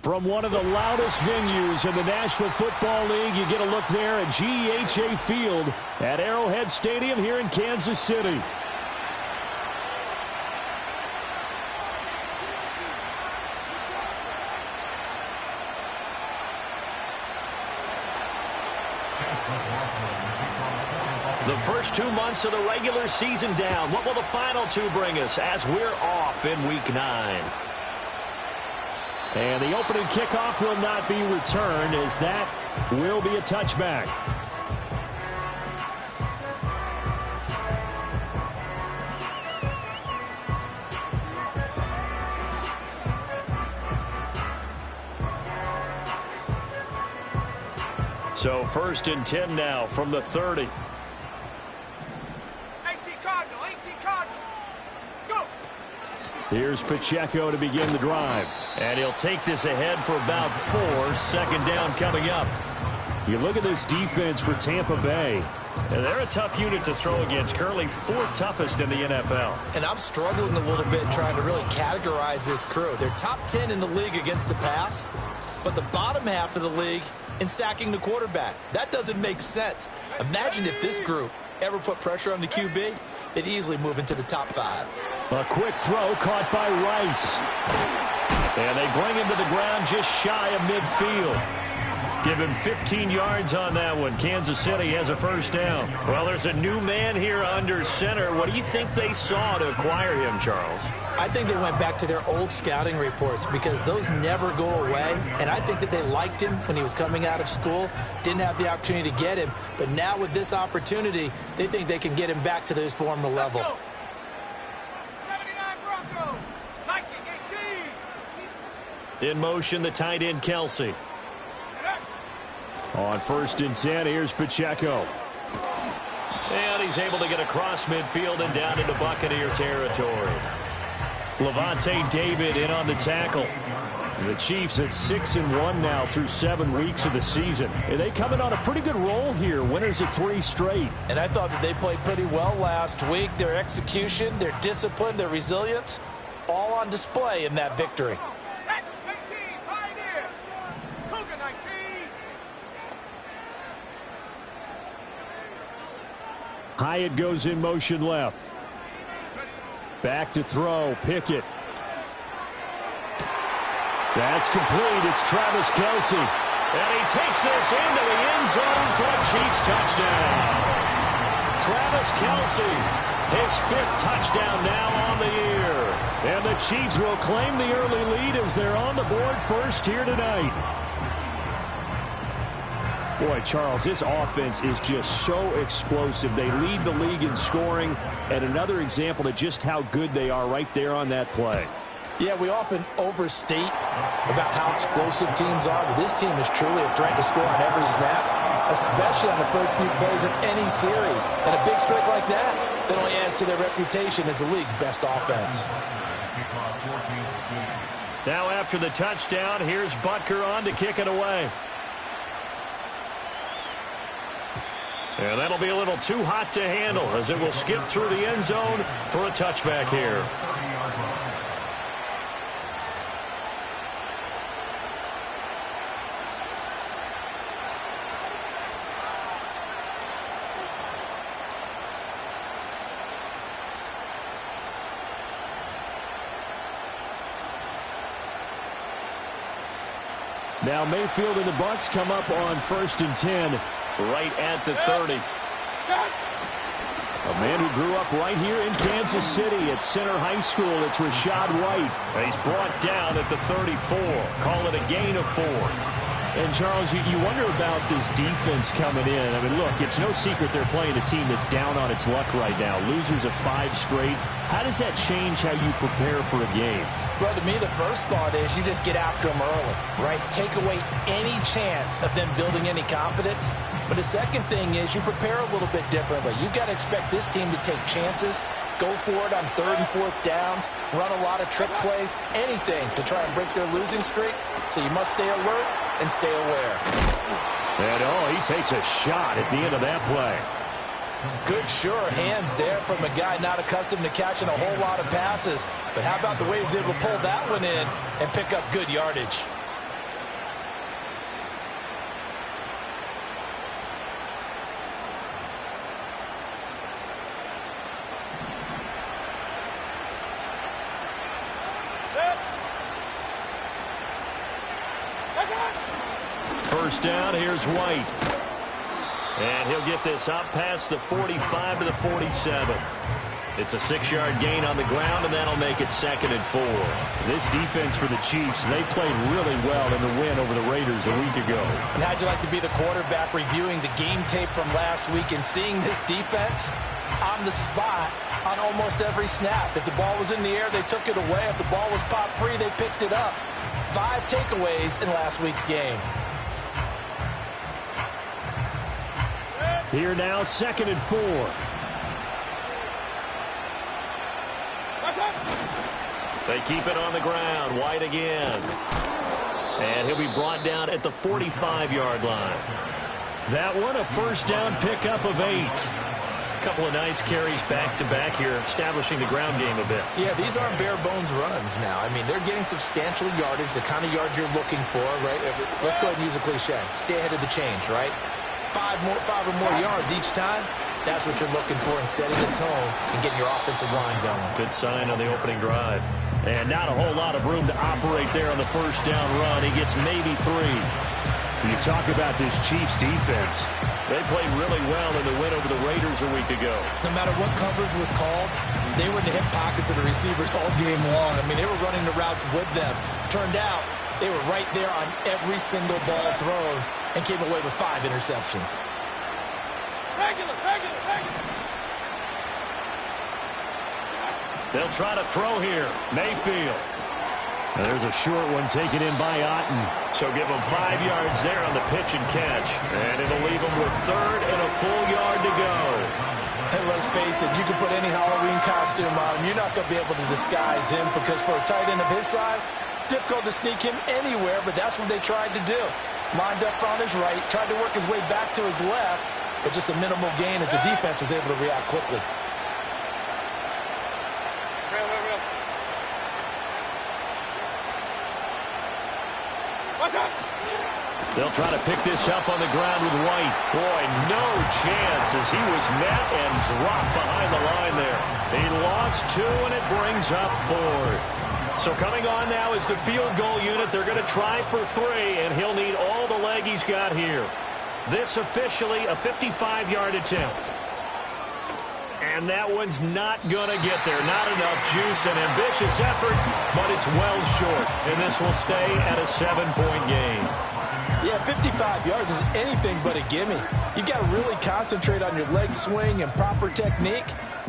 From one of the loudest venues in the National Football League, you get a look there at GEHA Field at Arrowhead Stadium here in Kansas City. The first 2 months of the regular season down. What will the final two bring us as we're off in Week 9? And the opening kickoff will not be returned, as that will be a touchback. So 1st and 10 now from the 30. Here's Pacheco to begin the drive. And he'll take this ahead for about 4. 2nd down coming up. You look at this defense for Tampa Bay. And they're a tough unit to throw against. Currently 4th toughest in the NFL. And I'm struggling a little bit trying to really categorize this crew. They're top 10 in the league against the pass, but the bottom half of the league in sacking the quarterback. That doesn't make sense. Imagine if this group ever put pressure on the QB, they'd easily move into the top 5. A quick throw caught by Rice. And they bring him to the ground just shy of midfield. Give him 15 yards on that one. Kansas City has a 1st down. Well, there's a new man here under center. What do you think they saw to acquire him, Charles? I think they went back to their old scouting reports because those never go away. And I think that they liked him when he was coming out of school. Didn't have the opportunity to get him. But now with this opportunity, they think they can get him back to his former level. In motion, the tight end, Kelsey. On 1st and 10, here's Pacheco. And he's able to get across midfield and down into Buccaneer territory. Levante David in on the tackle. The Chiefs at 6-1 now through 7 weeks of the season. And they come in on a pretty good roll here. Winners of 3 straight. And I thought that they played pretty well last week. Their execution, their discipline, their resilience, all on display in that victory. Hyatt goes in motion left. Back to throw. Pickett. That's complete. It's Travis Kelce. And he takes this into the end zone for a Chiefs touchdown. Travis Kelce, his 5th touchdown now on the year. And the Chiefs will claim the early lead as they're on the board first here tonight. Boy, Charles, this offense is just so explosive. They lead the league in scoring, and another example of just how good they are right there on that play. Yeah, we often overstate about how explosive teams are, but this team is truly a threat to score on every snap, especially on the first few plays of any series. And a big streak like that only adds to their reputation as the league's best offense. Now after the touchdown, here's Butker on to kick it away. And that'll be a little too hot to handle as it will skip through the end zone for a touchback here. Now Mayfield and the Bucs come up on 1st and 10. Right at the 30. A man who grew up right here in Kansas City at Center High School. It's Rashad White. He's brought down at the 34. Call it a gain of 4. And, Charles, you wonder about this defense coming in. I mean, look, it's no secret they're playing a team that's down on its luck right now. Losers of 5 straight. How does that change how you prepare for a game? Well, to me, the first thought is you just get after them early, right? Take away any chance of them building any confidence. But the second thing is you prepare a little bit differently. You've got to expect this team to take chances, go for it on 3rd and 4th downs, run a lot of trick plays, anything to try and break their losing streak. So you must stay alert and stay aware. And, he takes a shot at the end of that play. Good, sure hands there from a guy not accustomed to catching a whole lot of passes. But how about the way he was able to pull that one in and pick up good yardage? first down. Here's White. And he'll get this up past the 45 to the 47. It's a 6-yard gain on the ground, and that'll make it 2nd and 4. This defense for the Chiefs, they played really well in the win over the Raiders a week ago. And how'd you like to be the quarterback reviewing the game tape from last week and seeing this defense on the spot on almost every snap? If the ball was in the air, they took it away. If the ball was popped free, they picked it up. 5 takeaways in last week's game. Here now, 2nd and 4. They keep it on the ground. White again. And he'll be brought down at the 45-yard line. That one, a first down pickup of 8. A couple of nice carries back-to-back here, establishing the ground game a bit. Yeah, these aren't bare-bones runs now. I mean, they're getting substantial yardage, the kind of yards you're looking for, right? Let's go ahead and use a cliche. Stay ahead of the change, right? 5 or more yards each time. That's what you're looking for in setting the tone and getting your offensive line going. Good sign on the opening drive. And not a whole lot of room to operate there on the first down run. He gets maybe 3. When you talk about this Chiefs defense, they played really well in the win over the Raiders a week ago. No matter what coverage was called, they were in the hip pockets of the receivers all game long. I mean, they were running the routes with them. Turned out they were right there on every single ball thrown and came away with 5 interceptions. Regular. They'll try to throw here. Mayfield. And there's a short one taken in by Otten. So give them 5 yards there on the pitch and catch. And it'll leave them with 3rd and a full yard to go. And let's face it, you can put any Halloween costume on him. You're not going to be able to disguise him because for a tight end of his size, difficult to sneak him anywhere, but that's what they tried to do. Lined up on his right, tried to work his way back to his left, but just a minimal gain as the defense was able to react quickly. They'll try to pick this up on the ground with White. Boy, no chance as he was met and dropped behind the line there. He lost 2, and it brings up 4th. So coming on now is the field goal unit. They're going to try for 3, and he'll need all the leg he's got here. This officially a 55-yard attempt. And that one's not going to get there. Not enough juice, an ambitious effort, but it's well short. And this will stay at a 7-point game. Yeah, 55 yards is anything but a gimme. You got to really concentrate on your leg swing and proper technique.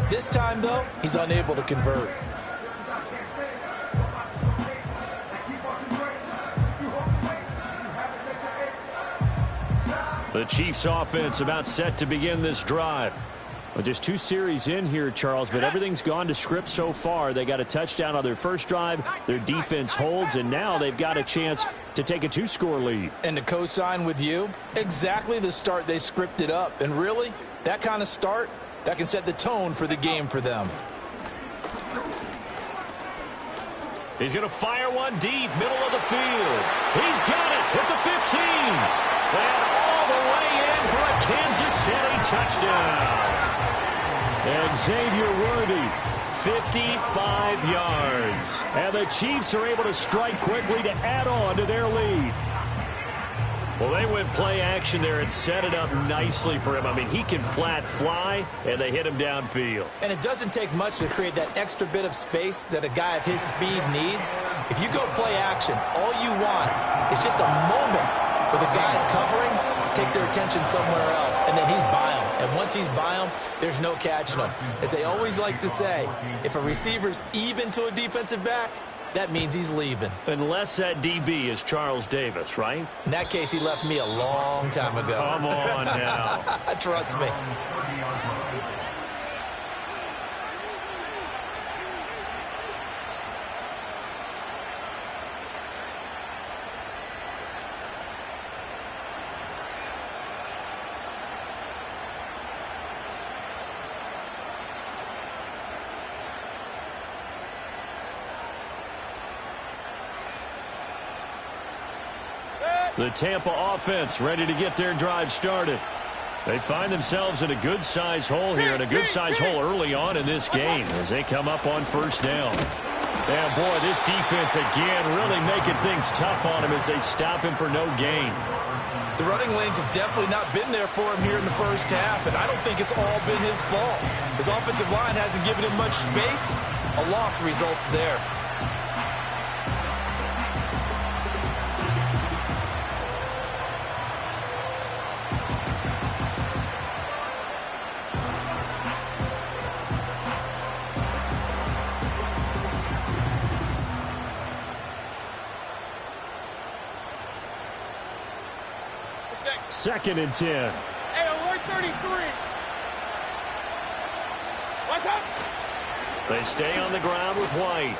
This time, though, he's unable to convert. The Chiefs offense about set to begin this drive. Well, just 2 series in here, Charles, but everything's gone to script so far. They got a touchdown on their first drive. Their defense holds, and now they've got a chance to take a 2-score lead. And to co-sign with you, exactly the start they scripted up. And really, that kind of start, that can set the tone for the game for them. He's going to fire one deep, middle of the field. He's got it at the 15. And all the way in for a Kansas City touchdown. And Xavier Worthy, 55 yards. and the Chiefs are able to strike quickly to add on to their lead. Well, they went play action there and set it up nicely for him. I mean, he can flat fly, and they hit him downfield. And it doesn't take much to create that extra bit of space that a guy of his speed needs. If you go play action, all you want is just a moment where the guy's covering, take their attention somewhere else, and then he's by him. And once he's by him, there's no catching him. As they always like to say, if a receiver's even to a defensive back, that means he's leaving. Unless that DB is Charles Davis, right? In that case, he left me a long time ago. Come on now. Trust me. The Tampa offense ready to get their drive started. They find themselves in a good-sized hole here, and a good-sized hole early on in this game as they come up on first down. And, boy, this defense again really making things tough on him as they stop him for no gain. The running lanes have definitely not been there for him here in the first half, and I don't think it's all been his fault. His offensive line hasn't given him much space. A loss results there. Second and 10. Hey, alert 33. What's up? They stay on the ground with White.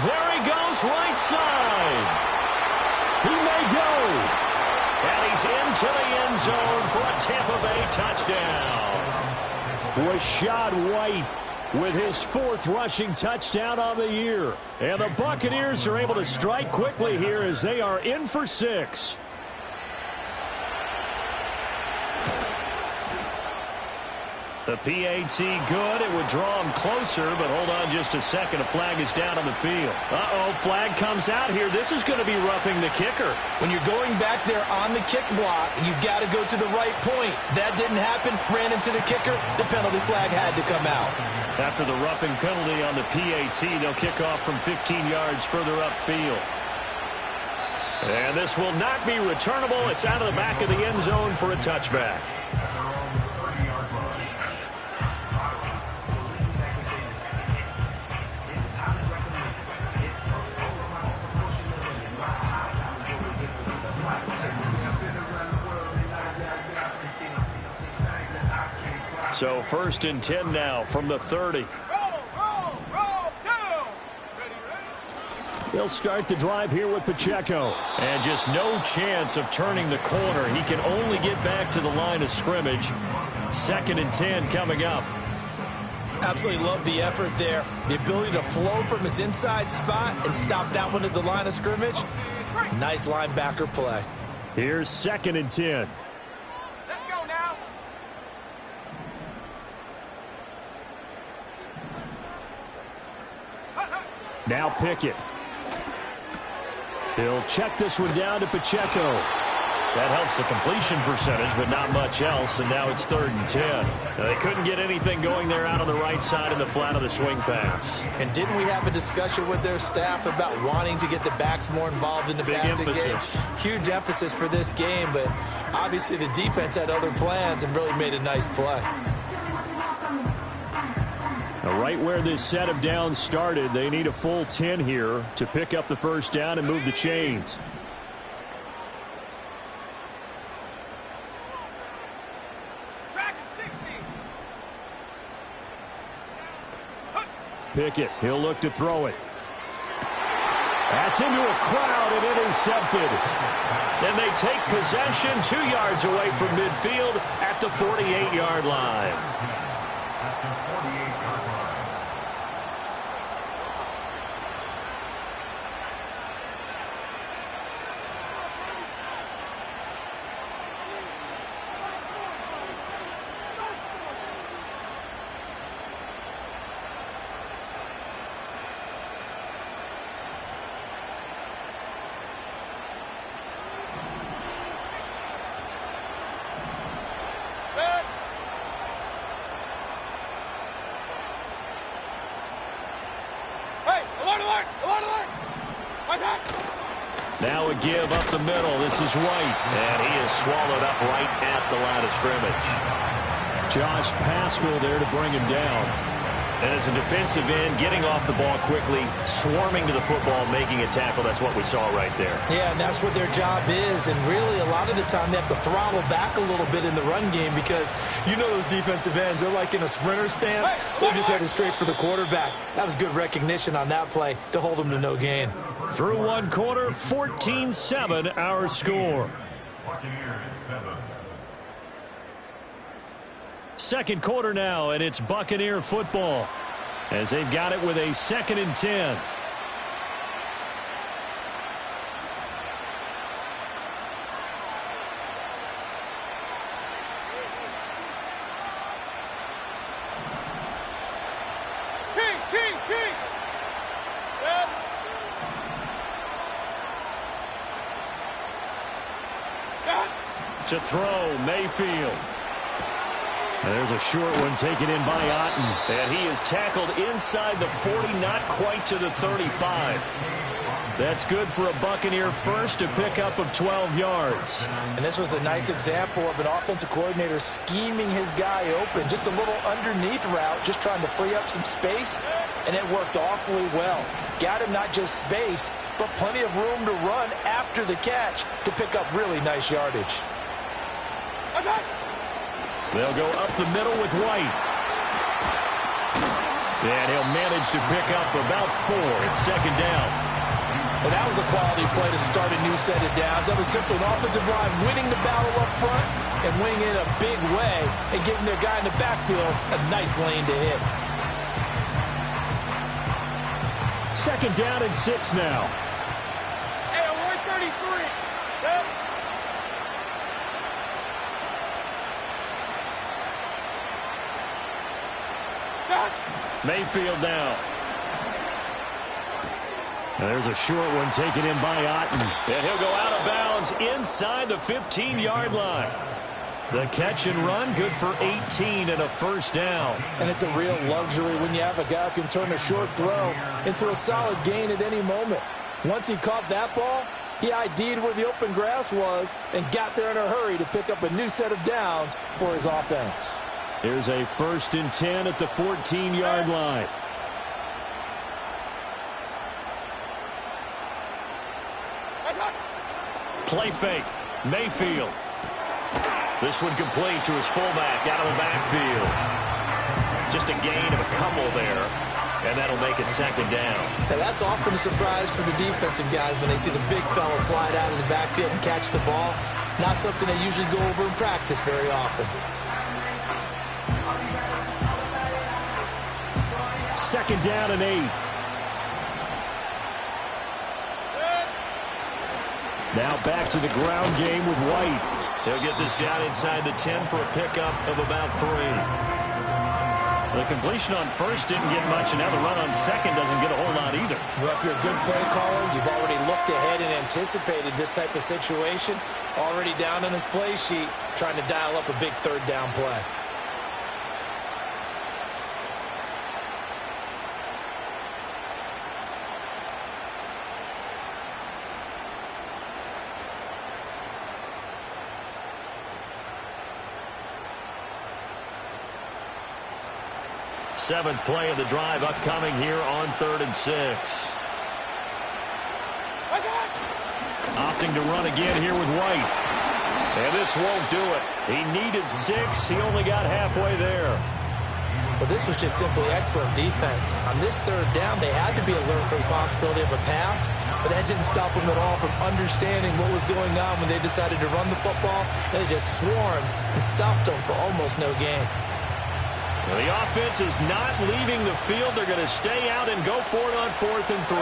There he goes, right side. He may go. And he's into the end zone for a Tampa Bay touchdown. Rashad White with his 4th rushing touchdown on the year. And the Buccaneers are able to strike quickly here as they are in for 6. The PAT good. It would draw him closer, but hold on just a second. A flag is down on the field. Uh-oh, flag comes out here. This is going to be roughing the kicker. When you're going back there on the kick block, you've got to go to the right point. That didn't happen. Ran into the kicker. The penalty flag had to come out. After the roughing penalty on the PAT, they'll kick off from 15 yards further upfield. And this will not be returnable. It's out of the back of the end zone for a touchback. So 1st and 10 now from the 30. Roll, down. Ready. They'll start the drive here with Pacheco. And just no chance of turning the corner. He can only get back to the line of scrimmage. 2nd and 10 coming up. Absolutely love the effort there. The ability to flow from his inside spot and stop that one at the line of scrimmage. Nice linebacker play. Here's 2nd and 10. Let's go now. Now Pickett. He'll check this one down to Pacheco. That helps the completion percentage, but not much else, and now it's 3rd and 10. Now, they couldn't get anything going there out on the right side in the flat of the swing pass. And didn't we have a discussion with their staff about wanting to get the backs more involved in the passing game? Huge emphasis for this game, but obviously the defense had other plans and really made a nice play. Now, right where this set of downs started, they need a full 10 here to pick up the first down and move the chains. Pickett, he'll look to throw it. That's into a crowd and intercepted. Then they take possession 2 yards away from midfield at the 48-yard line. Now a give up the middle. This is White. And he is swallowed up right at the line of scrimmage. Josh Paschal there to bring him down. And as a defensive end, getting off the ball quickly, swarming to the football, making a tackle. That's what we saw right there. Yeah, and that's what their job is. And really, a lot of the time, they have to throttle back a little bit in the run game because you know those defensive ends, they're like in a sprinter stance. They're just headed straight for the quarterback. That was good recognition on that play to hold them to no gain. Through one quarter, 14-7 our score. Second quarter now, and it's Buccaneer football as they've got it with a 2nd and 10. Kings! To throw, Mayfield. There's a short one taken in by Otten. And he is tackled inside the 40, not quite to the 35. That's good for a Buccaneer first, a pickup of 12 yards. And this was a nice example of an offensive coordinator scheming his guy open. Just a little underneath route, just trying to free up some space, and it worked awfully well. Got him not just space, but plenty of room to run after the catch to pick up really nice yardage. They'll go up the middle with White. And he'll manage to pick up about 4. It's second down. And that was a quality play to start a new set of downs. That was simply an offensive line winning the battle up front and winning in a big way and giving their guy in the backfield a nice lane to hit. Second down and 6 now. Hey, we're 33. Yep. Mayfield now. And there's a short one taken in by Otten. And he'll go out of bounds inside the 15-yard line. The catch and run, good for 18 and a first down. And it's a real luxury when you have a guy who can turn a short throw into a solid gain at any moment. Once he caught that ball, he ID'd where the open grass was and got there in a hurry to pick up a new set of downs for his offense. There's a 1st and 10 at the 14-yard line. Play fake. Mayfield. This one complete to his fullback out of the backfield. Just a gain of a couple there, and that'll make it second down. Now that's often a surprise for the defensive guys when they see the big fella slide out of the backfield and catch the ball. Not something they usually go over in practice very often. Second down and 8. Now back to the ground game with White. He'll get this down inside the 10 for a pickup of about 3. The completion on first didn't get much, and now the run on second doesn't get a whole lot either. Well, if you're a good play caller, you've already looked ahead and anticipated this type of situation. Already down on his play sheet, trying to dial up a big third down play. Seventh play of the drive upcoming here on 3rd and 6. Opting to run again here with White. And this won't do it. He needed 6. He only got halfway there. Well, this was just simply excellent defense. On this third down, they had to be alert for the possibility of a pass, but that didn't stop them at all from understanding what was going on when they decided to run the football, and they just swarmed and stuffed them for almost no gain. Well, the offense is not leaving the field. They're going to stay out and go for it on 4th and 3.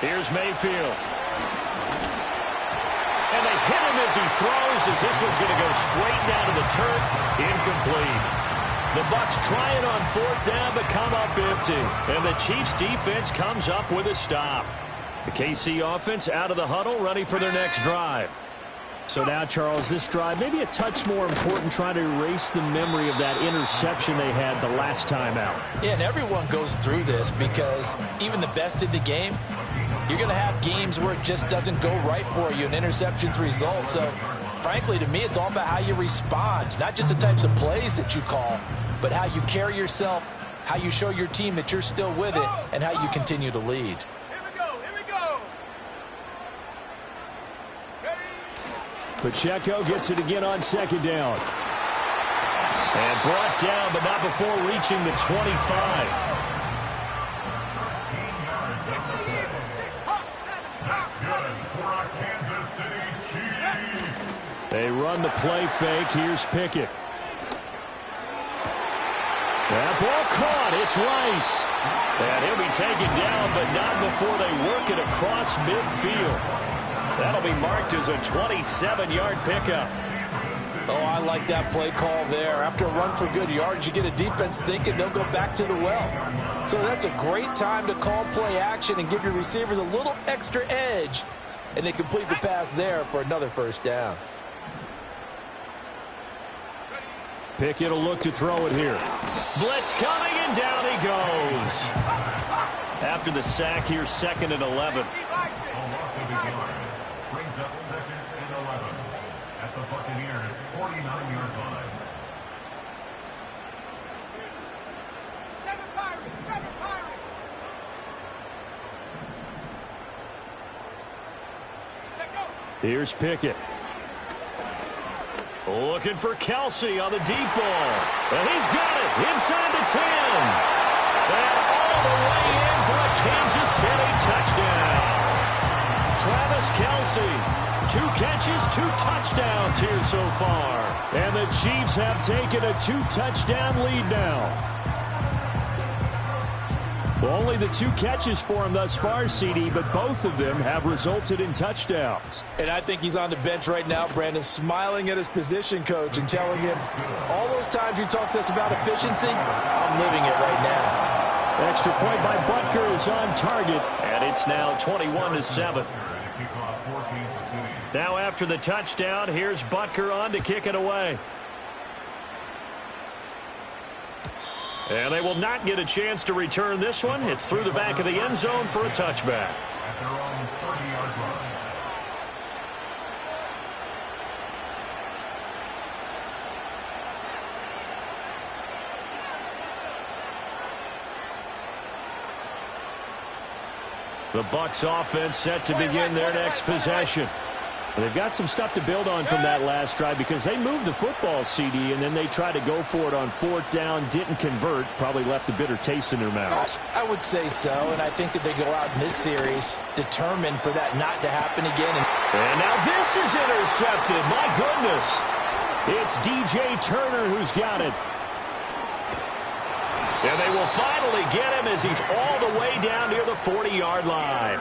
Here's Mayfield. And they hit him as he throws, as this one's going to go straight down to the turf. Incomplete. The Bucs try it on 4th down, but come up empty. And the Chiefs' defense comes up with a stop. The KC offense out of the huddle, ready for their next drive. So now, Charles, this drive maybe a touch more important, trying to erase the memory of that interception they had the last time out. Yeah, and everyone goes through this because even the best in the game, you're going to have games where it just doesn't go right for you, and interceptions result. So, frankly, to me, it's all about how you respond, not just the types of plays that you call, but how you carry yourself, how you show your team that you're still with it, and how you continue to lead. Pacheco gets it again on second down. And brought down, but not before reaching the 25. They run the play fake. Here's Pickett. That ball caught. It's Rice. And he'll be taken down, but not before they work it across midfield. That'll be marked as a 27-yard pickup. Oh, I like that play call there. After a run for good yards, you get a defense thinking they'll go back to the well. So that's a great time to call play action and give your receivers a little extra edge. And they complete the pass there for another first down. Pickett will look to throw it here. Blitz coming, and down he goes. After the sack, here's 2nd and 11. Brings up 2nd and 11 at the Buccaneers' 49-yard line. Seven Pirates. Check go. Here's Pickett. Looking for Kelsey on the deep ball. And he's got it inside the 10. And all the way in for a Kansas City touchdown. Travis Kelsey, 2 catches, 2 touchdowns here so far. And the Chiefs have taken a 2-touchdown lead now. Well, only the 2 catches for him thus far, CD, but both of them have resulted in touchdowns. And I think he's on the bench right now, Brandon, smiling at his position coach and telling him, all those times you talked to us about efficiency, I'm living it right now. Extra point by Butker is on target, and it's now 21-7. Now after the touchdown, here's Butker on to kick it away. And they will not get a chance to return this one. It's through the back of the end zone for a touchback. At their own 30-yard line. The Bucs offense set to begin their next possession. And they've got some stuff to build on from that last drive because they moved the football, CD, and then they tried to go for it on 4th down, didn't convert, probably left a bitter taste in their mouths. I would say so, and I think that they go out in this series determined for that not to happen again. And now this is intercepted. My goodness. It's DJ Turner who's got it. And they will finally get him as he's all the way down near the 40-yard line.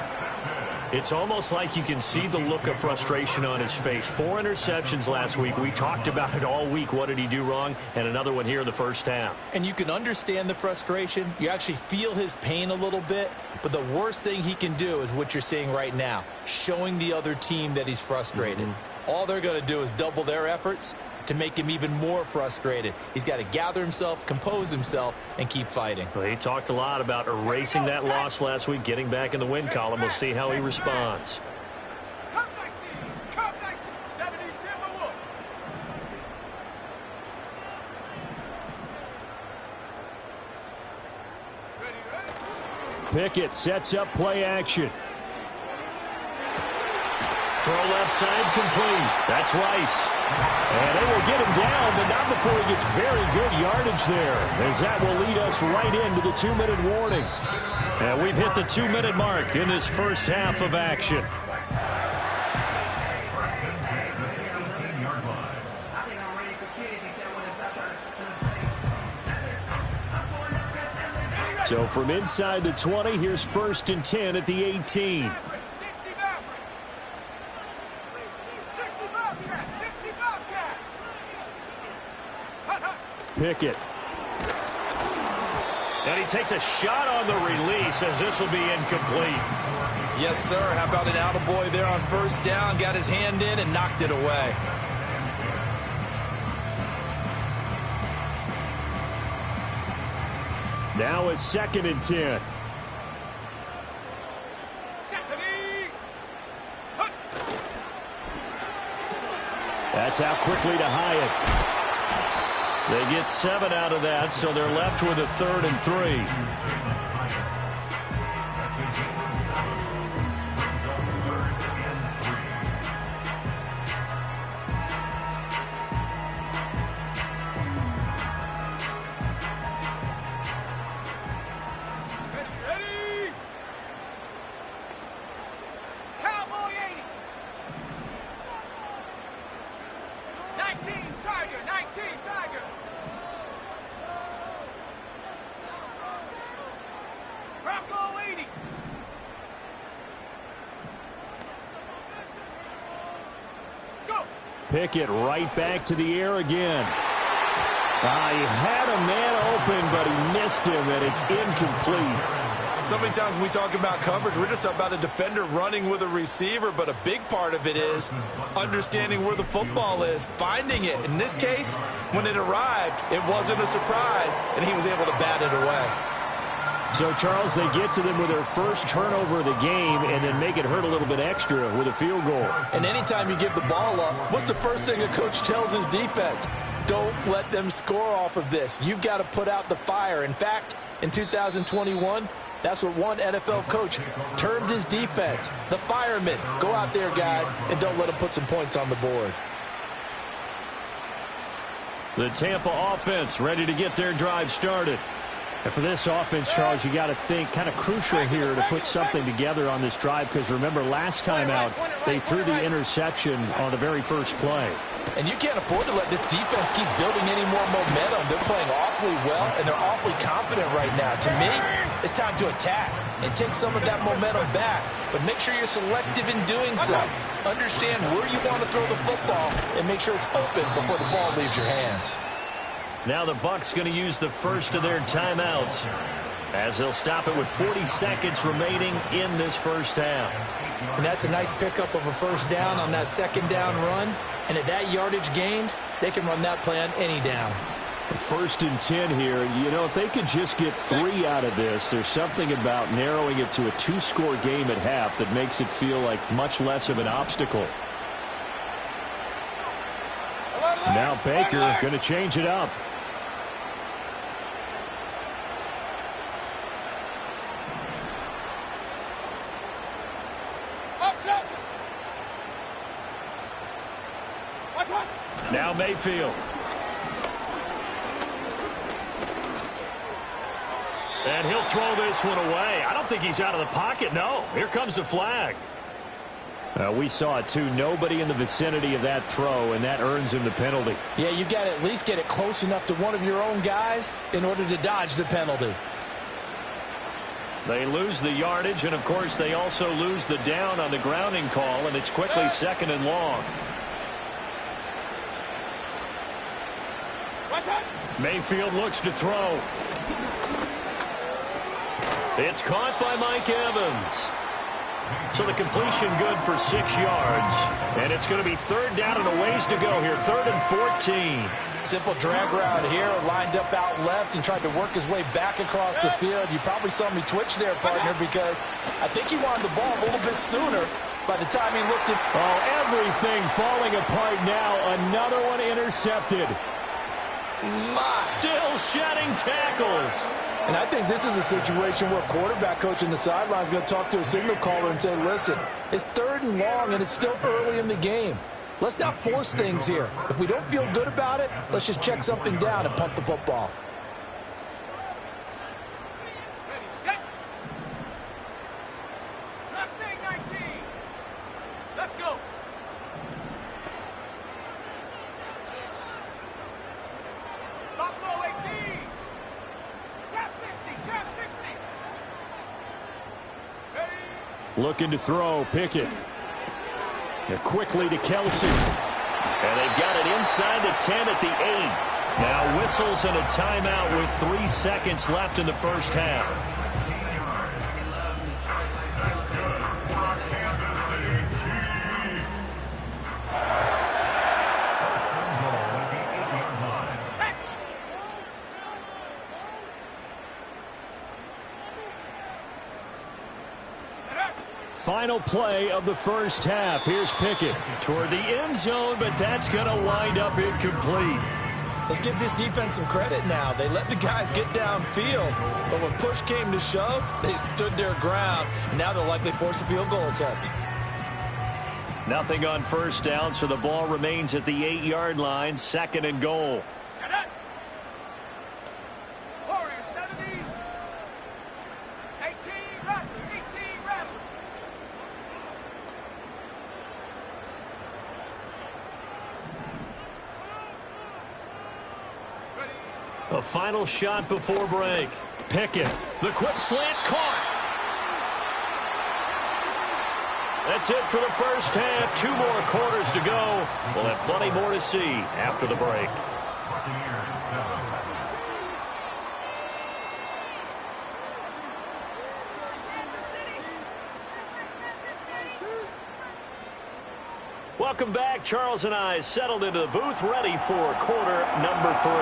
It's almost like you can see the look of frustration on his face. 4 interceptions last week. We talked about it all week. What did he do wrong? And another one here in the first half. And you can understand the frustration. You actually feel his pain a little bit. But the worst thing he can do is what you're seeing right now, showing the other team that he's frustrated. All they're going to do is double their efforts to make him even more frustrated. He's got to gather himself, compose himself, and keep fighting. Well, he talked a lot about erasing that loss last week, getting back in the win column. We'll see how he responds. Come 19, 70 Timberwolves. Ready. Pickett sets up play action. Throw left side complete. That's Rice. And they will get him down, but not before he gets very good yardage there, as that will lead us right into the 2-minute warning. And we've hit the 2-minute mark in this first half of action. So from inside the 20, here's 1st and 10 at the 18. Pickett. And he takes a shot on the release as this will be incomplete. Yes, sir. How about an attaboy there on 1st down? Got his hand in and knocked it away. Now it's 2nd and 10. That's out quickly to Hyatt. They get 7 out of that, so they're left with a 3rd and 3. Pickett right back to the air again. He had a man open, but he missed him, and it's incomplete. So many times when we talk about coverage, we're just about a defender running with a receiver, but a big part of it is understanding where the football is, finding it. In this case, when it arrived, it wasn't a surprise, and he was able to bat it away. So, Charles, they get to them with their first turnover of the game and then make it hurt a little bit extra with a field goal. And anytime you give the ball up, what's the first thing a coach tells his defense? Don't let them score off of this. You've got to put out the fire. In fact, in 2021, that's what one NFL coach termed his defense, the firemen. Go out there, guys, and don't let them put some points on the board. The Tampa offense ready to get their drive started. And for this offense, Charles, you got to think kind of crucial here to put something together on this drive, because remember last time out they threw the interception on the very first play. And you can't afford to let this defense keep building any more momentum. They're playing awfully well, and they're awfully confident right now. To me, it's time to attack and take some of that momentum back. But make sure you're selective in doing so. Understand where you want to throw the football and make sure it's open before the ball leaves your hands. Now the Bucs going to use the first of their timeouts as they'll stop it with 40 seconds remaining in this first half. And that's a nice pickup of a first down on that second down run. And at that yardage gained, they can run that play on any down. First and 10 here. You know, if they could just get 3 out of this, there's something about narrowing it to a 2-score game at half that makes it feel like much less of an obstacle. Now Baker going to change it up. Now Mayfield. And he'll throw this one away. I don't think he's out of the pocket. No, here comes the flag. We saw it too. Nobody in the vicinity of that throw, and that earns him the penalty. Yeah, you've got to at least get it close enough to one of your own guys in order to dodge the penalty. They lose the yardage, and of course they also lose the down on the grounding call, and it's quickly second and long. Mayfield looks to throw. It's caught by Mike Evans. So the completion good for 6 yards. And it's going to be third down and a ways to go here. 3rd and 14. Simple drag route here. Lined up out left and tried to work his way back across the field. You probably saw me twitch there, partner, because I think he wanted the ball a little bit sooner by the time he looked at... Oh, everything falling apart now. Another one intercepted. Still shedding tackles. And I think this is a situation where quarterback coach in the sideline is going to talk to a signal caller and say, listen, it's 3rd and long and it's still early in the game. Let's not force things here. If we don't feel good about it, let's just check something down and punt the football. Ready, set. Mustang 19. Let's go. Buffalo 18. Chap 60. Chap 60. Ready. Looking to throw. Pickett. Quickly to Kelsey. And they've got it inside the 10 at the 8. Now whistles and a timeout with 3 seconds left in the first half. Final play of the first half. Here's Pickett toward the end zone, but that's going to wind up incomplete. Let's give this defense some credit now. They let the guys get downfield, but when push came to shove, they stood their ground. And now they'll likely force a field goal attempt. Nothing on first down, so the ball remains at the 8-yard line, 2nd and goal. Warriors 70. 18 Rattler. 18 Rattler. A final shot before break. Pickett, the quick slant caught. That's it for the first half. 2 more quarters to go. We'll have plenty more to see after the break. Welcome back. Charles and I settled into the booth, ready for quarter number 3.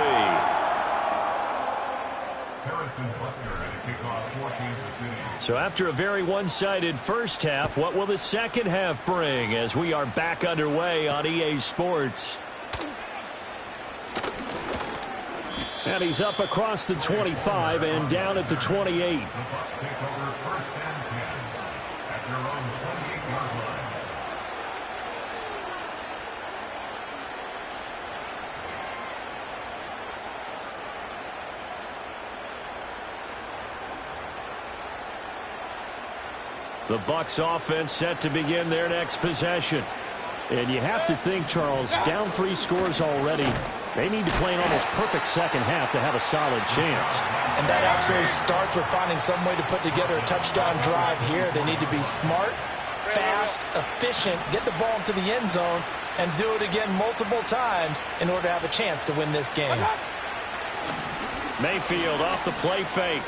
So after a very one-sided first half, what will the second half bring as we are back underway on EA Sports? And he's up across the 25 and down at the 28. The Bucs offense set to begin their next possession. And you have to think, Charles, down 3 scores already. They need to play an almost perfect second half to have a solid chance. And that absolutely starts with finding some way to put together a touchdown drive here. They need to be smart, fast, efficient, get the ball into the end zone, and do it again multiple times in order to have a chance to win this game. Mayfield off the play fake.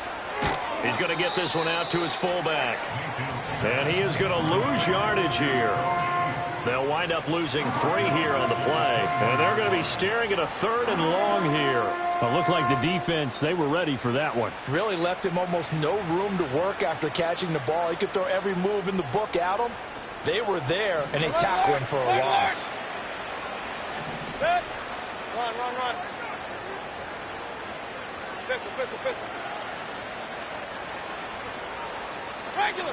He's going to get this one out to his fullback. And he is going to lose yardage here. They'll wind up losing 3 here on the play. And they're going to be staring at a 3rd and long here. It looked like the defense, they were ready for that one. Really left him almost no room to work after catching the ball. He could throw every move in the book at him. They were there, and they tackled him for a loss. Run. Pistol. Regular.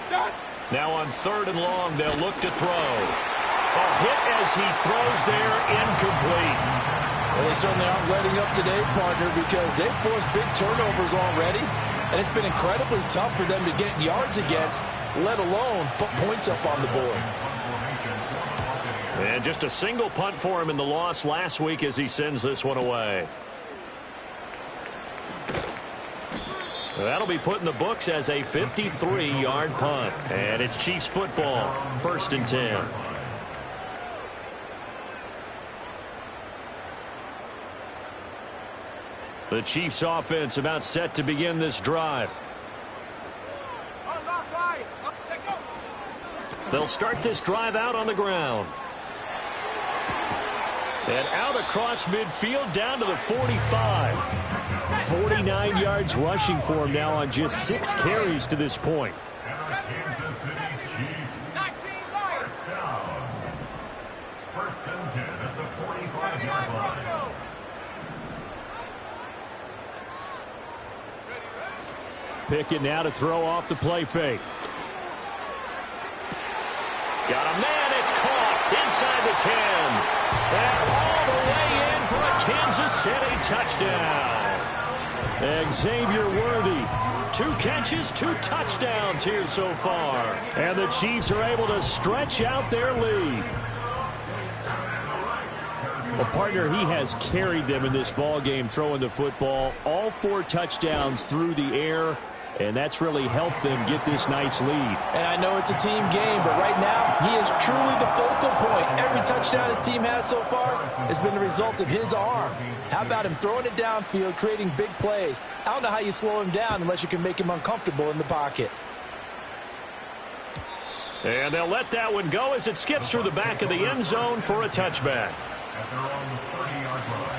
Done. Now on 3rd and long, they'll look to throw. A hit as he throws there, incomplete. Well, they certainly aren't letting up today, partner, because they've forced big turnovers already, and it's been incredibly tough for them to get yards against, let alone put points up on the board. And just a single punt for him in the loss last week as he sends this one away. That'll be put in the books as a 53-yard punt. And it's Chiefs football, 1st and 10. The Chiefs offense about set to begin this drive. They'll start this drive out on the ground. And out across midfield down to the 45. 49 yards rushing for him now on just 6 carries to this point. Pickett now to throw off the play fake. Got a man, it's caught inside the 10. And all the way in for a Kansas City touchdown. Xavier Worthy. 2 catches, 2 touchdowns here so far. And the Chiefs are able to stretch out their lead. Well, partner, he has carried them in this ball game throwing the football. All 4 touchdowns through the air. And that's really helped them get this nice lead. And I know it's a team game, but right now, he is truly the focal point. Every touchdown his team has so far has been the result of his arm. How about him throwing it downfield, creating big plays? I don't know how you slow him down unless you can make him uncomfortable in the pocket. And they'll let that one go as it skips through the back of the end zone for a touchback. At their own 30-yard line.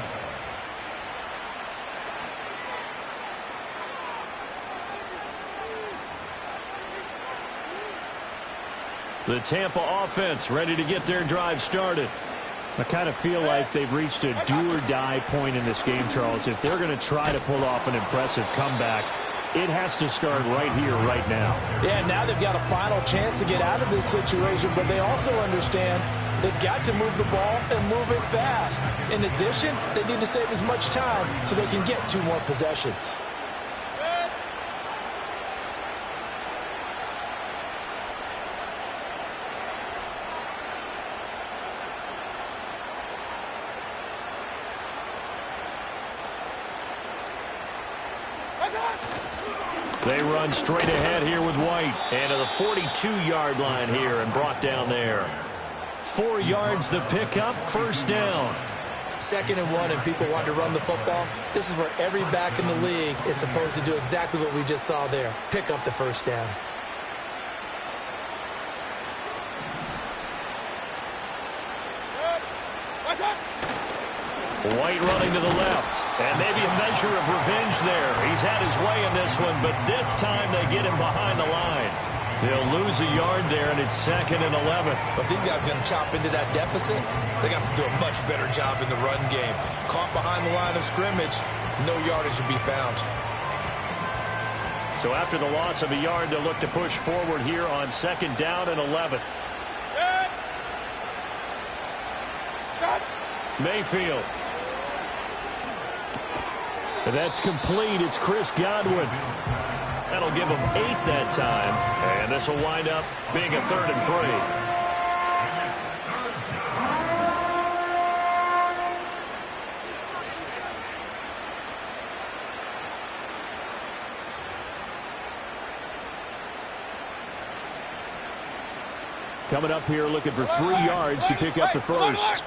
The Tampa offense ready to get their drive started. I kind of feel like they've reached a do-or-die point in this game, Charles. If they're going to try to pull off an impressive comeback, it has to start right here, right now. Yeah, now they've got a final chance to get out of this situation, but they also understand they've got to move the ball and move it fast. In addition, they need to save as much time so they can get 2 more possessions. They run straight ahead here with White. And to the 42-yard line here and brought down there. 4 yards the pickup, first down. 2nd and 1 and people want to run the football. This is where every back in the league is supposed to do exactly what we just saw there. Pick up the first down. White running to the left. And maybe a measure of revenge there. He's had his way in this one, but this time they get him behind the line. They'll lose a yard there, and it's 2nd and 11. But these guys are going to chop into that deficit. They got to do a much better job in the run game. Caught behind the line of scrimmage, no yardage to be found. So after the loss of a yard, they'll look to push forward here on 2nd down and 11. Mayfield. And that's complete. It's Chris Godwin. That'll give him 8 that time. And this will wind up being a 3rd and 3. Coming up here looking for 3 yards to pick up the first.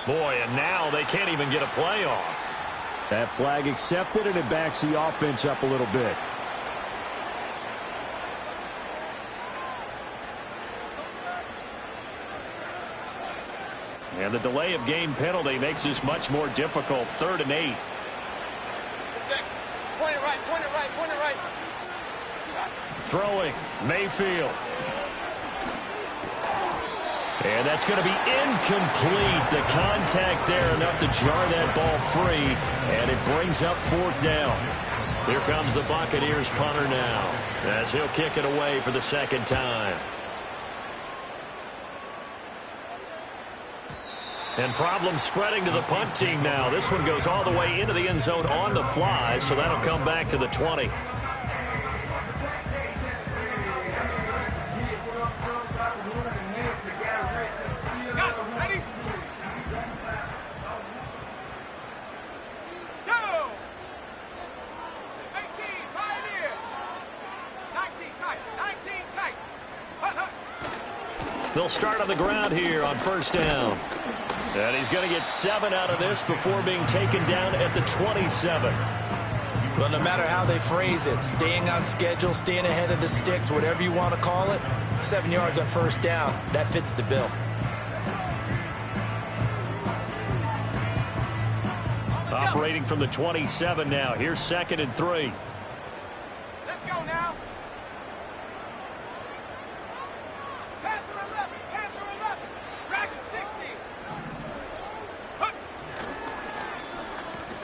Boy, and now they can't even get a play off. That flag accepted, and it backs the offense up a little bit. And the delay of game penalty makes this much more difficult. 3rd and 8. Point it right, point it right, point it right. Throwing, Mayfield. And that's going to be incomplete. The contact there enough to jar that ball free. And it brings up 4th down. Here comes the Buccaneers punter now, as he'll kick it away for the 2nd time. And problems spreading to the punt team now. This one goes all the way into the end zone on the fly, so that'll come back to the 20. They'll start on the ground here on 1st down. And he's going to get 7 out of this before being taken down at the 27. Well, no matter how they phrase it, staying on schedule, staying ahead of the sticks, whatever you want to call it, 7 yards on 1st down, that fits the bill. Operating from the 27 now. Here's 2nd and 3. Let's go now. Panther 11, Panther 11, Dragon 60.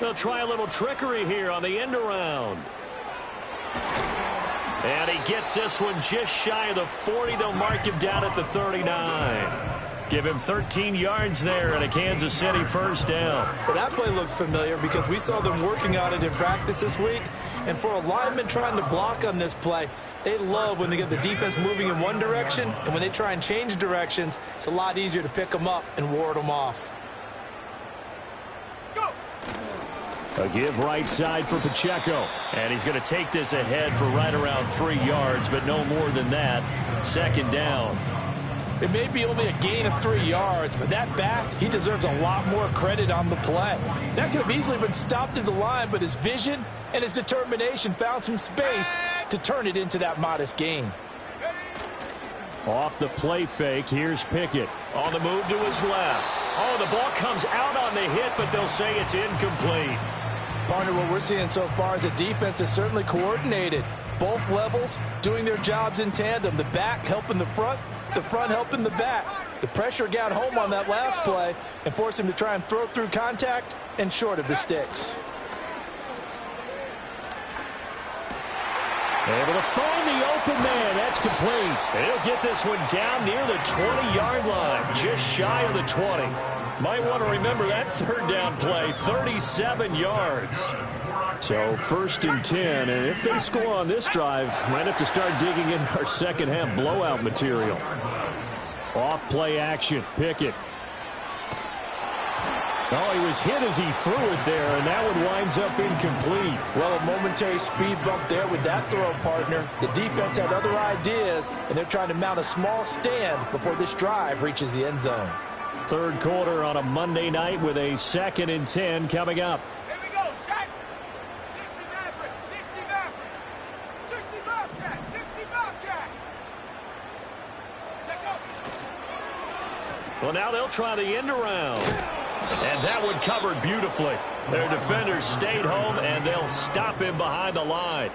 They'll try a little trickery here on the end around. And he gets this one just shy of the 40. They'll mark him down at the 39. Give him 13 yards there and a Kansas City 1st down. Well, that play looks familiar because we saw them working on it in practice this week. And for a lineman trying to block on this play, they love when they get the defense moving in one direction. And when they try and change directions, it's a lot easier to pick them up and ward them off. A give right side for Pacheco. And he's going to take this ahead for right around 3 yards, but no more than that. 2nd down. It may be only a gain of 3 yards, but that back, he deserves a lot more credit on the play. That could have easily been stopped at the line, but his vision and his determination found some space to turn it into that modest gain. Off the play fake, here's Pickett. On the move to his left. Oh, the ball comes out on the hit, but they'll say it's incomplete. Partner, what we're seeing so far is a defense is certainly coordinated. Both levels doing their jobs in tandem. The back helping the front helping the back. The pressure got home on that last play and forced him to try and throw through contact and short of the sticks. Able to find the open man. That's complete. He'll get this one down near the 20-yard line, just shy of the 20. Might want to remember that third down play, 37 yards. So 1st and 10, and if they score on this drive, might have to start digging in our second half blowout material. Off play action, Pickett. Oh, he was hit as he threw it there, and that one winds up incomplete. Well, a momentary speed bump there with that throw, partner. The defense had other ideas, and they're trying to mount a small stand before this drive reaches the end zone. Third quarter on a Monday night with a 2nd and 10 coming up. Here we go, set. 60 Maverick, 60 Maverick. 60 Bobcat, 60 Bobcat. Check up. Well, now they'll try the end around. And that one covered beautifully. Their defenders stayed home, and they'll stop him behind the line.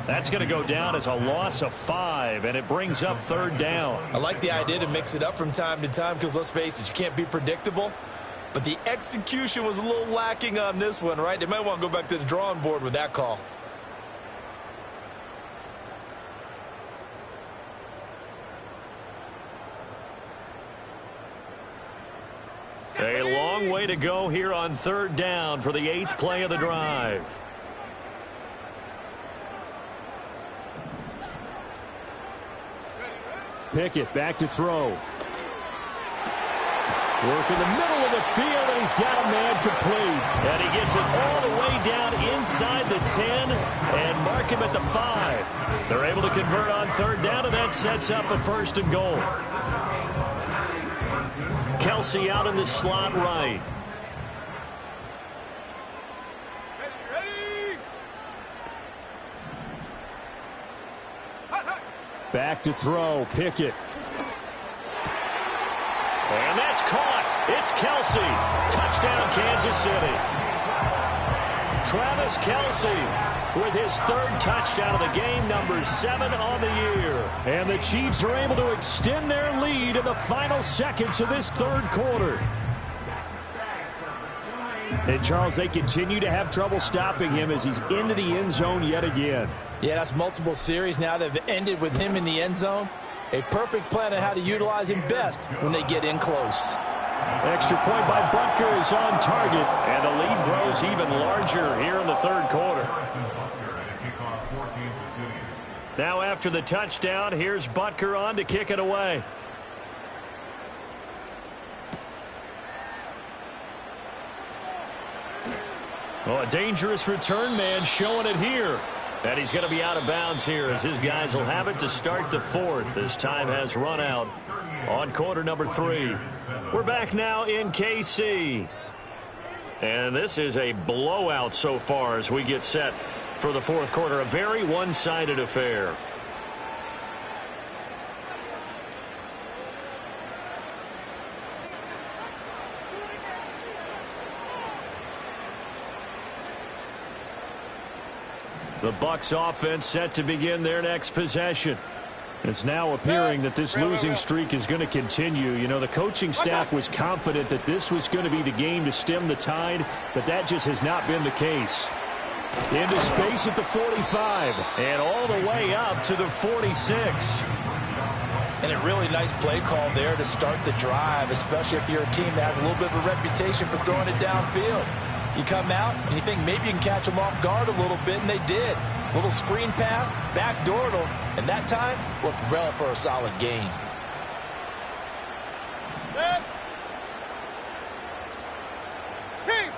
That's going to go down as a loss of 5, and it brings up 3rd down. I like the idea to mix it up from time to time because, let's face it, you can't be predictable. But the execution was a little lacking on this one, right? They might want to go back to the drawing board with that call. A long way to go here on 3rd down for the 8th play of the drive. Pickett back to throw. Work in the middle of the field, and he's got a man complete. And he gets it all the way down inside the 10 and mark him at the 5. They're able to convert on 3rd down, and that sets up a 1st and goal. Kelsey out in the slot right. Ready. Back to throw, Pickett. And that's caught. It's Kelsey. Touchdown, Kansas City. Travis Kelsey with his 3rd touchdown of the game, number 7 on the year. And the Chiefs are able to extend their lead in the final seconds of this 3rd quarter. And, Charles, they continue to have trouble stopping him as he's into the end zone yet again. Yeah, that's multiple series now that have ended with him in the end zone. A perfect plan on how to utilize him best when they get in close. Extra point by Butker is on target, and the lead grows even larger here in the 3rd quarter. Now after the touchdown, here's Butker on to kick it away. Oh, a dangerous return man showing it here. And he's going to be out of bounds here as his guys will have it to start the 4th as time has run out on quarter number 3. We're back now in KC. And this is a blowout so far as we get set for the 4th quarter. A very one-sided affair. The Bucs offense set to begin their next possession. It's now appearing that this losing streak is going to continue. You know, the coaching staff was confident that this was going to be the game to stem the tide, but that just has not been the case. Into space at the 45, and all the way up to the 46. And a really nice play call there to start the drive, especially if you're a team that has a little bit of a reputation for throwing it downfield. You come out and you think maybe you can catch them off guard a little bit, and they did. Little screen pass, backdoored them, and that time looked well for a solid gain.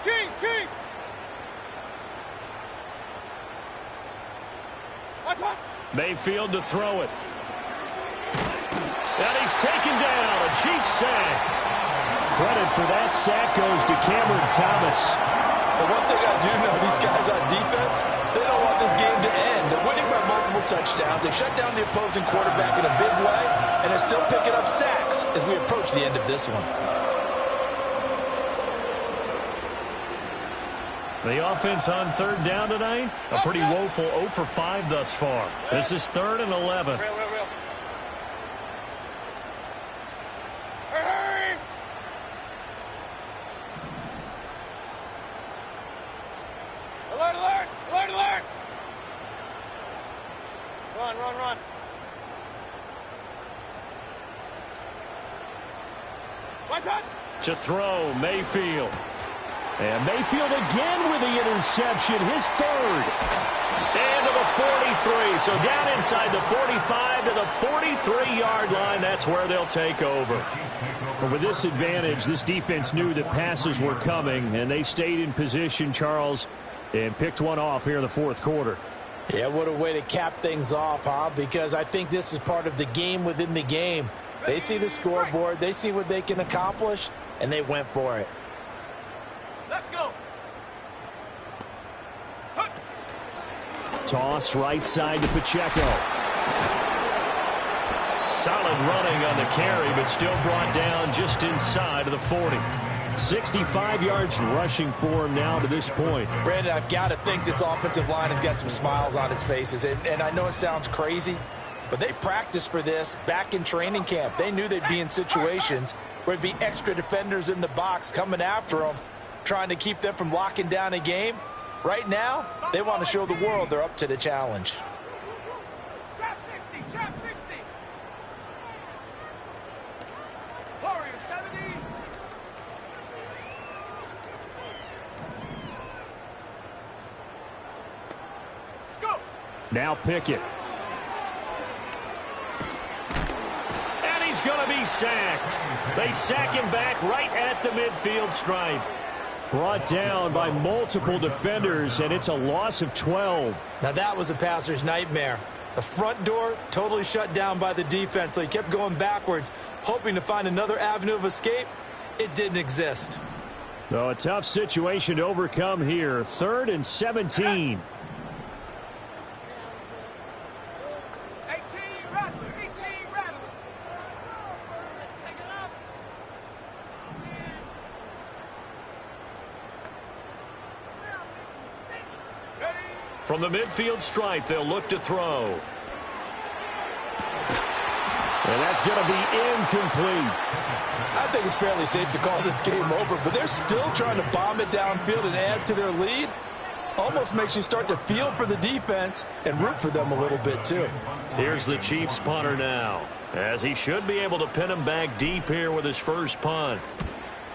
Kings! Mayfield to throw it. And he's taken down. A Chiefs sack. Credit for that sack goes to Cameron Thomas. But one thing I do know, these guys on defense, they don't want this game to end. They're winning by multiple touchdowns. They've shut down the opposing quarterback in a big way, and they're still picking up sacks as we approach the end of this one. The offense on 3rd down tonight, a pretty woeful 0 for 5 thus far. This is 3rd and 11. Real. Alert! Run. To throw, Mayfield. And Mayfield again with the interception, his third. And to the 43. So down inside the 45 to the 43-yard line. That's where they'll take over. But with this advantage, this defense knew that passes were coming, and they stayed in position, Charles, and picked one off here in the fourth quarter. Yeah, what a way to cap things off, huh? Because I think this is part of the game within the game. They see the scoreboard, they see what they can accomplish, and they went for it. Let's go. Toss right side to Pacheco. Solid running on the carry, but still brought down just inside of the 40. 65 yards rushing for him now to this point. Brandon, I've got to think this offensive line has got some smiles on its faces. And I know it sounds crazy, but they practiced for this back in training camp. They knew they'd be in situations where there'd be extra defenders in the box coming after them, trying to keep them from locking down a game. Right now, they want to show the world they're up to the challenge. Trap 60, trap 60. Warrior 70. Go. Now Pickett. And he's going to be sacked. They sack him back right at the midfield stripe. Brought down by multiple defenders, and it's a loss of 12. Now that was a passer's nightmare. The front door totally shut down by the defense, so he kept going backwards, hoping to find another avenue of escape. It didn't exist. So a tough situation to overcome here. 3rd and 17. 18 rattlers, 18 rattlers. Take it up. Ready? From the midfield stripe, they'll look to throw. And that's going to be incomplete. I think it's fairly safe to call this game over, but they're still trying to bomb it downfield and add to their lead. Almost makes you start to feel for the defense and root for them a little bit too. Here's the Chiefs punter now, as he should be able to pin him back deep here with his first punt.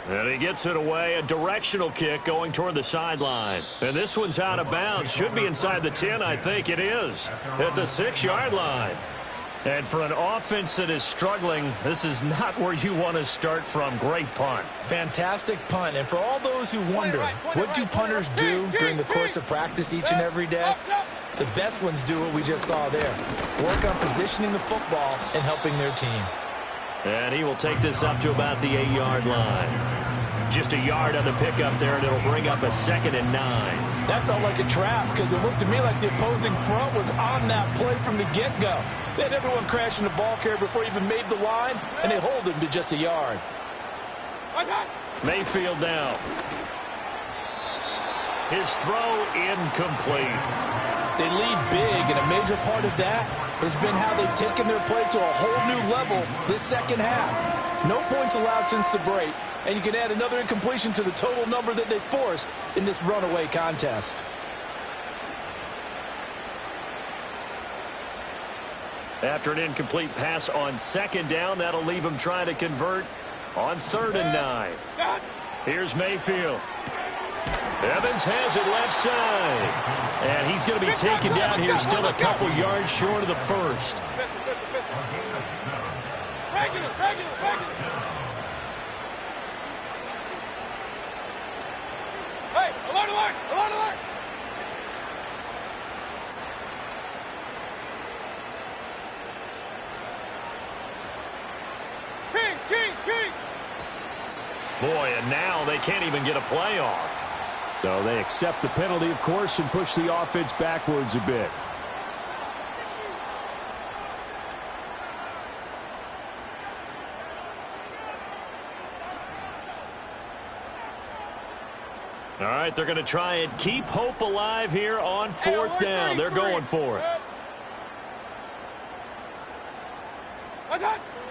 And he gets it away, a directional kick going toward the sideline. And this one's out of bounds. Should be inside the 10, I think it is, at the 6-yard line. And for an offense that is struggling, this is not where you want to start from. Great punt. Fantastic punt. And for all those who wonder, what do punters do during the course of practice each and every day? The best ones do what we just saw there. Work on positioning the football and helping their team. And he will take this up to about the 8-yard line. Just a yard on the pickup there, and it'll bring up a 2nd and 9. That felt like a trap because it looked to me like the opposing front was on that play from the get-go. They had everyone crashing the ball carrier before he even made the line, and they hold him to just a yard. Mayfield now. His throw incomplete. They lead big, and a major part of that has been how they've taken their play to a whole new level this second half. No points allowed since the break, and you can add another incompletion to the total number that they forced in this runaway contest. After an incomplete pass on 2nd down, that'll leave him trying to convert on 3rd and 9. Here's Mayfield. Evans has it left side. And he's going to be taken down here, still a couple yards short of the first. Regular. Hey, alert. King. Boy, and now they can't even get a play off. So they accept the penalty, of course, and push the offense backwards a bit. All right, they're going to try and keep hope alive here on 4th down. They're going for it.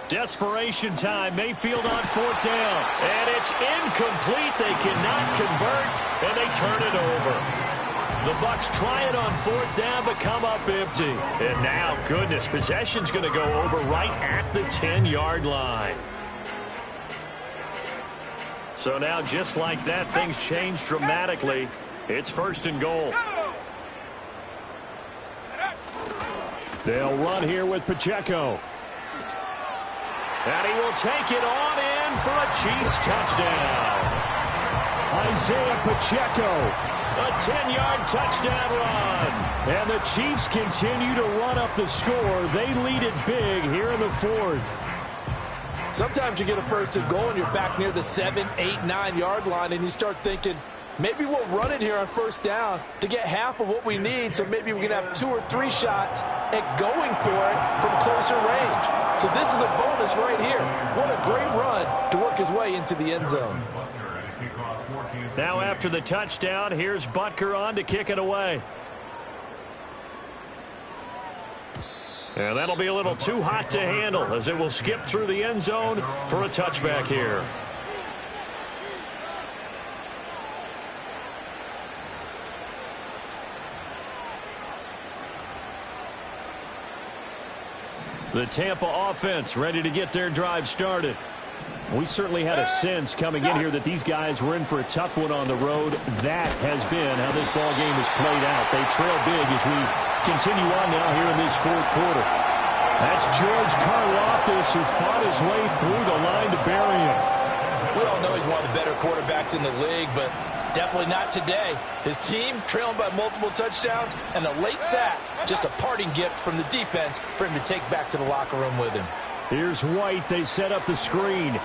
Desperation time. Mayfield on 4th down. And it's incomplete. They cannot convert, and they turn it over. The Bucs try it on 4th down, but come up empty. And now, goodness, possession's going to go over right at the 10-yard line. So now, just like that, things change dramatically. It's 1st and goal. They'll run here with Pacheco. And he will take it on in for a Chiefs touchdown. Isaiah Pacheco. A 10-yard touchdown run. And the Chiefs continue to run up the score. They lead it big here in the 4th. Sometimes you get a 1st and goal and you're back near the 7, 8, 9-yard line and you start thinking, maybe we'll run it here on 1st down to get half of what we need, so maybe we can have 2 or 3 shots at going for it from closer range. So this is a bonus right here. What a great run to work his way into the end zone. Now after the touchdown, here's Butker on to kick it away. And that'll be a little too hot to handle as it will skip through the end zone for a touchback here. The Tampa offense ready to get their drive started. We certainly had a sense coming in here that these guys were in for a tough one on the road. That has been how this ball game has played out. They trail big as we continue on now here in this 4th quarter. That's George Karlaftis, who fought his way through the line to bury him. We all know he's one of the better quarterbacks in the league, but definitely not today. His team trailing by multiple touchdowns and a late sack. Just a parting gift from the defense for him to take back to the locker room with him. Here's White. They set up the screen.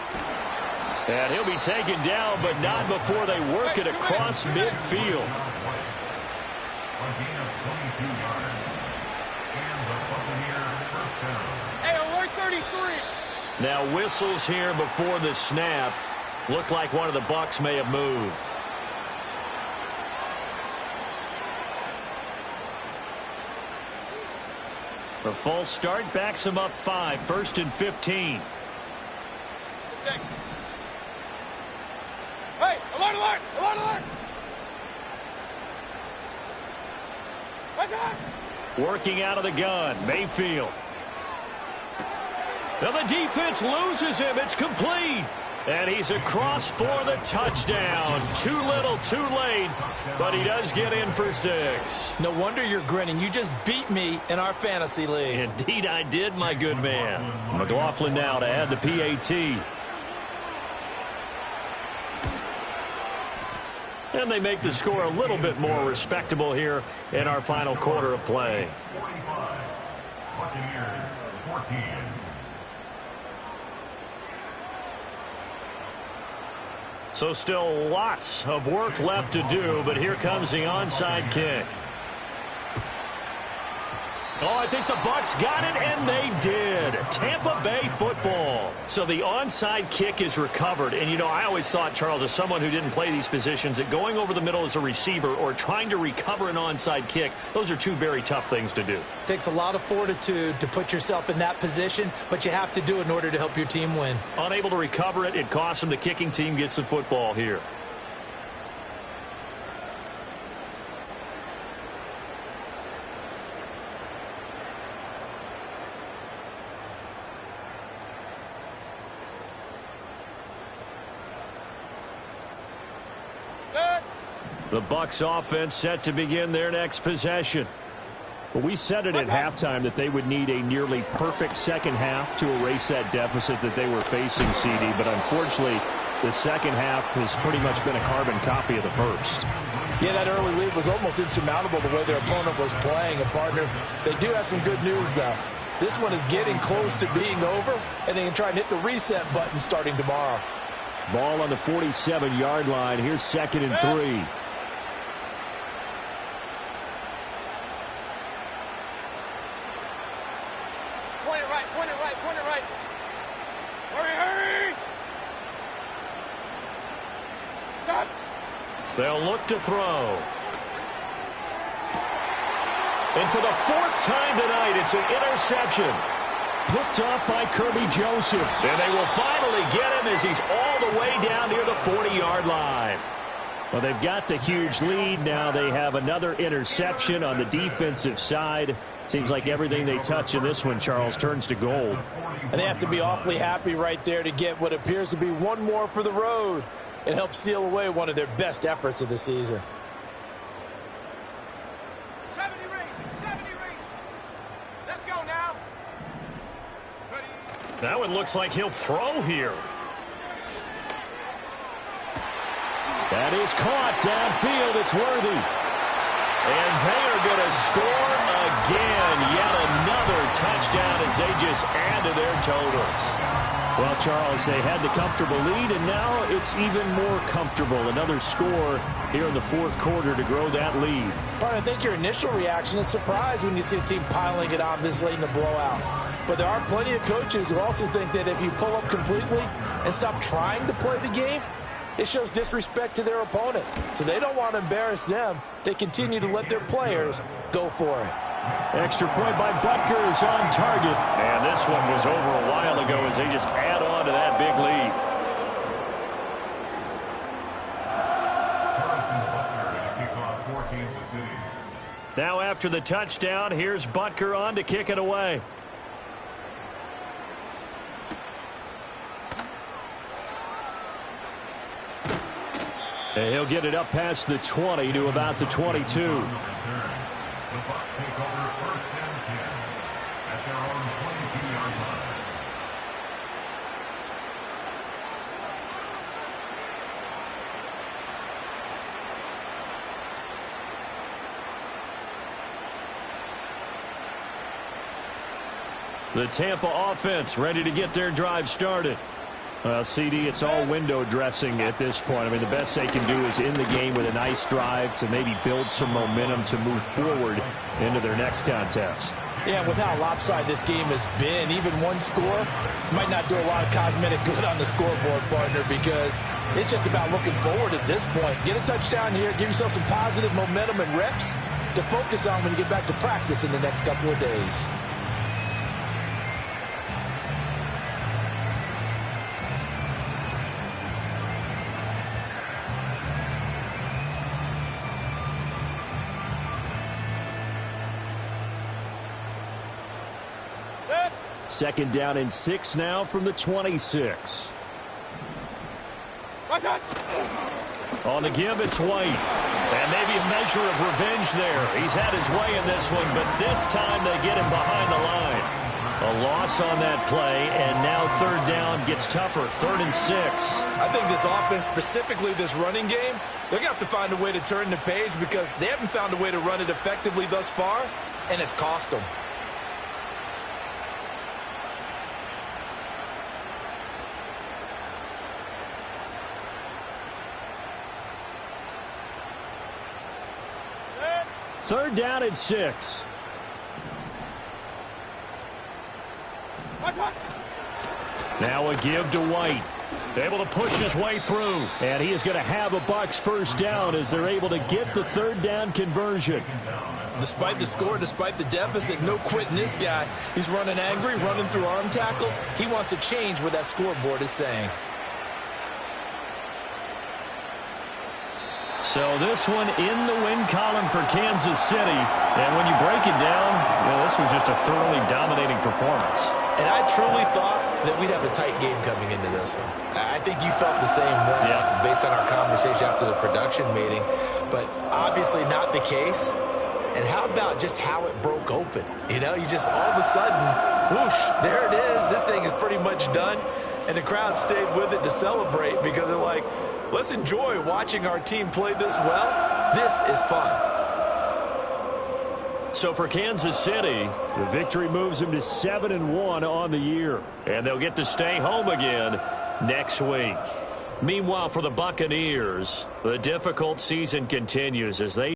And he'll be taken down, but not before they work it across midfield. Hey, alert 33. Now whistles here before the snap. Looked like one of the Bucs may have moved. The false start backs him up 5, 1st and 15. Hey, alert, alert, alert, alert. What's that? Working out of the gun, Mayfield. Now the defense loses him. It's complete. And he's across for the touchdown. Too little, too late, but he does get in for 6. No wonder you're grinning. You just beat me in our fantasy league. Indeed I did, my good man. McLaughlin now to add the PAT. And they make the score a little bit more respectable here in our final quarter of play. 45. Buccaneers 14. So still lots of work left to do, but here comes the onside kick. Oh, I think the Bucs got it, and they did. Tampa Bay football. So the onside kick is recovered. And, you know, I always thought, Charles, as someone who didn't play these positions, that going over the middle as a receiver or trying to recover an onside kick, those are 2 very tough things to do. Takes a lot of fortitude to put yourself in that position, but you have to do it in order to help your team win. Unable to recover it, it costs them. The kicking team gets the football here. The Bucs offense set to begin their next possession. Well, we said it at halftime that they would need a nearly perfect second half to erase that deficit that they were facing, CD. But unfortunately, the second half has pretty much been a carbon copy of the first. Yeah, that early lead was almost insurmountable the way their opponent was playing. And, partner, they do have some good news, though. This one is getting close to being over, and they can try and hit the reset button starting tomorrow. Ball on the 47-yard line. Here's 2nd and 3. Point it right, point it right, point it right. Hurry, hurry. Stop. They'll look to throw. And for the 4th time tonight, it's an interception. Picked up by Kirby Joseph. And they will finally get him as he's all the way down near the 40-yard line. Well, they've got the huge lead. Now they have another interception on the defensive side. Seems like everything they touch in this one, Charles, turns to gold. And they have to be awfully happy right there to get what appears to be one more for the road. and help seal away one of their best efforts of the season. 70 range, 70 range. Let's go now. Ready. That one looks like he'll throw here. That is caught downfield. It's Worthy. And they are going to score again. Yet another touchdown as they just add to their totals. Well, Charles, they had the comfortable lead, and now it's even more comfortable. Another score here in the fourth quarter to grow that lead. But I think your initial reaction is surprise when you see a team piling it on this late in the blowout. But there are plenty of coaches who also think that if you pull up completely and stop trying to play the game, it shows disrespect to their opponent. So they don't want to embarrass them. They continue to let their players go for it. Extra point by Butker is on target. And this one was over a while ago as they just add on to that big lead. Now after the touchdown, here's Butker on to kick it away. And he'll get it up past the 20 to about the 22. The Bucs take over first and 10 at their own 22-yard line. The Tampa offense ready to get their drive started. CD, it's all window dressing at this point. I mean, the best they can do is in the game with a nice drive to maybe build some momentum to move forward into their next contest. Yeah, with how lopsided this game has been, even one score might not do a lot of cosmetic good on the scoreboard, partner, because it's just about looking forward at this point. Get a touchdown here, give yourself some positive momentum and reps to focus on when you get back to practice in the next couple of days. Second down and 6 now from the 26. On the give, it's White. And maybe a measure of revenge there. He's had his way in this one, but this time they get him behind the line. A loss on that play, and now third down gets tougher. 3rd and 6. I think this offense, specifically this running game, they're going to have to find a way to turn the page because they haven't found a way to run it effectively thus far, and it's cost them. Third down and 6. Now a give to White. Able to push his way through. And he is going to have a Bucs first down as they're able to get the third down conversion. Despite the score, despite the deficit, no quitting this guy. He's running angry, running through arm tackles. He wants to change what that scoreboard is saying. So this one in the win column for Kansas City. And when you break it down, this was just a thoroughly dominating performance. And I truly thought that we'd have a tight game coming into this one. I think you felt the same way based on our conversation after the production meeting. But obviously not the case. And how about just how it broke open? You just all of a sudden, whoosh, there it is. This thing is pretty much done. And the crowd stayed with it to celebrate because they're like, let's enjoy watching our team play this well. This is fun. So for Kansas City, the victory moves them to 7-1 on the year. And they'll get to stay home again next week. Meanwhile, for the Buccaneers, the difficult season continues as they